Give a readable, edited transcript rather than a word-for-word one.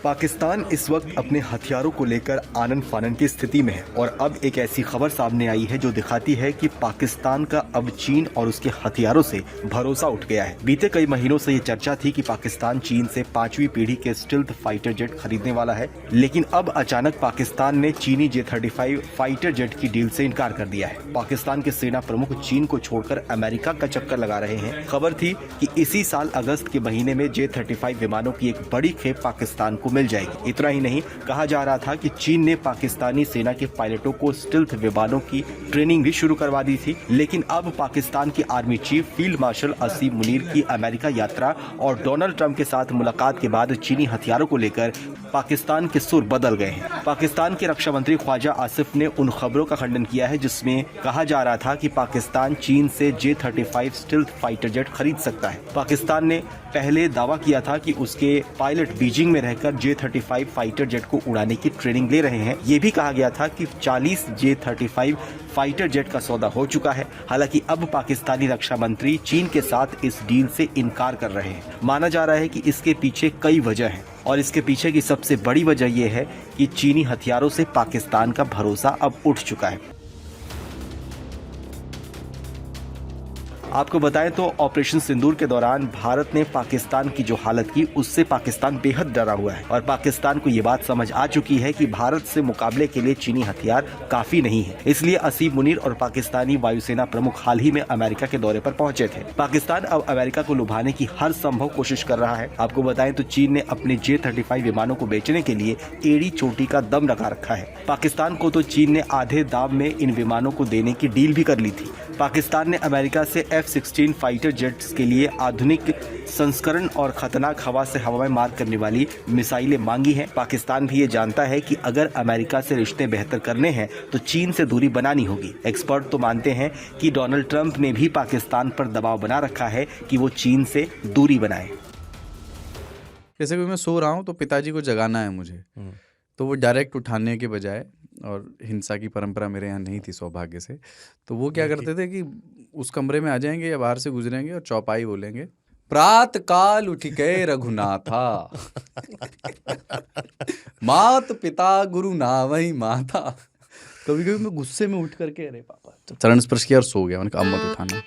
पाकिस्तान इस वक्त अपने हथियारों को लेकर आनन फानन की स्थिति में है और अब एक ऐसी खबर सामने आई है जो दिखाती है कि पाकिस्तान का अब चीन और उसके हथियारों से भरोसा उठ गया है। बीते कई महीनों से ये चर्चा थी कि पाकिस्तान चीन से 5वीं पीढ़ी के स्टिल्थ फाइटर जेट खरीदने वाला है, लेकिन अब अचानक पाकिस्तान ने चीनी J-35 फाइटर जेट की डील से इनकार कर दिया है। पाकिस्तान के सेना प्रमुख चीन को छोड़कर अमेरिका का चक्कर लगा रहे हैं। खबर थी कि इसी साल अगस्त के महीने में J-35 विमानों की एक बड़ी खेप पाकिस्तान को मिल जाएगी। इतना ही नहीं, कहा जा रहा था कि चीन ने पाकिस्तानी सेना के पायलटों को स्टिल्थ विमानों की ट्रेनिंग भी शुरू करवा दी थी। लेकिन अब पाकिस्तान के आर्मी चीफ फील्ड मार्शल असीम मुनीर की अमेरिका यात्रा और डोनाल्ड ट्रंप के साथ मुलाकात के बाद चीनी हथियारों को लेकर पाकिस्तान के सुर बदल गए हैं। पाकिस्तान के रक्षा मंत्री ख्वाजा आसिफ ने उन खबरों का खंडन किया है जिसमें कहा जा रहा था कि पाकिस्तान चीन से J-35 स्टिल्थ फाइटर जेट खरीद सकता है। पाकिस्तान ने पहले दावा किया था कि उसके पायलट बीजिंग में रहकर J-35 फाइटर जेट को उड़ाने की ट्रेनिंग ले रहे हैं। ये भी कहा गया था कि 40 J-35 फाइटर जेट का सौदा हो चुका है। हालांकि अब पाकिस्तानी रक्षा मंत्री चीन के साथ इस डील से इनकार कर रहे हैं। माना जा रहा है कि इसके पीछे कई वजह हैं और इसके पीछे की सबसे बड़ी वजह यह है कि चीनी हथियारों से पाकिस्तान का भरोसा अब उठ चुका है। आपको बताएं तो ऑपरेशन सिंदूर के दौरान भारत ने पाकिस्तान की जो हालत की उससे पाकिस्तान बेहद डरा हुआ है और पाकिस्तान को ये बात समझ आ चुकी है कि भारत से मुकाबले के लिए चीनी हथियार काफी नहीं है। इसलिए असीम मुनीर और पाकिस्तानी वायुसेना प्रमुख हाल ही में अमेरिका के दौरे पर पहुंचे थे। पाकिस्तान अब अमेरिका को लुभाने की हर संभव कोशिश कर रहा है। आपको बताएं तो चीन ने अपने J-35 विमानों को बेचने के लिए एड़ी चोटी का दम लगा रखा है। पाकिस्तान को तो चीन ने आधे दाम में इन विमानों को देने की डील भी कर ली थी। पाकिस्तान ने अमेरिका से F-16 फाइटर जेट्स के लिए आधुनिक संस्करण और खतरनाक हवा से हवा में मार करने वाली मिसाइलें मांगी हैं। पाकिस्तान भी ये जानता है कि अगर अमेरिका से रिश्ते बेहतर करने हैं तो चीन से दूरी बनानी होगी। एक्सपर्ट तो मानते हैं कि डोनाल्ड ट्रंप ने भी पाकिस्तान पर दबाव बना रखा है कि वो चीन से दूरी बनाए। जैसे कि मैं सो रहा हूँ तो पिताजी को जगाना है मुझे, तो वो डायरेक्ट उठाने के बजाय, और हिंसा की परंपरा मेरे यहाँ नहीं थी सौभाग्य से, तो वो क्या करते थे कि उस कमरे में आ जाएंगे या बाहर से गुजरेंगे और चौपाई बोलेंगे, प्रात काल उठ के रघुनाथा मात पिता गुरु नावई माता। कभी कभी मैं गुस्से में उठ करके अरे पापा, तो चरण स्पर्श किया और सो गया। मैंने कहा अब मत उठाना।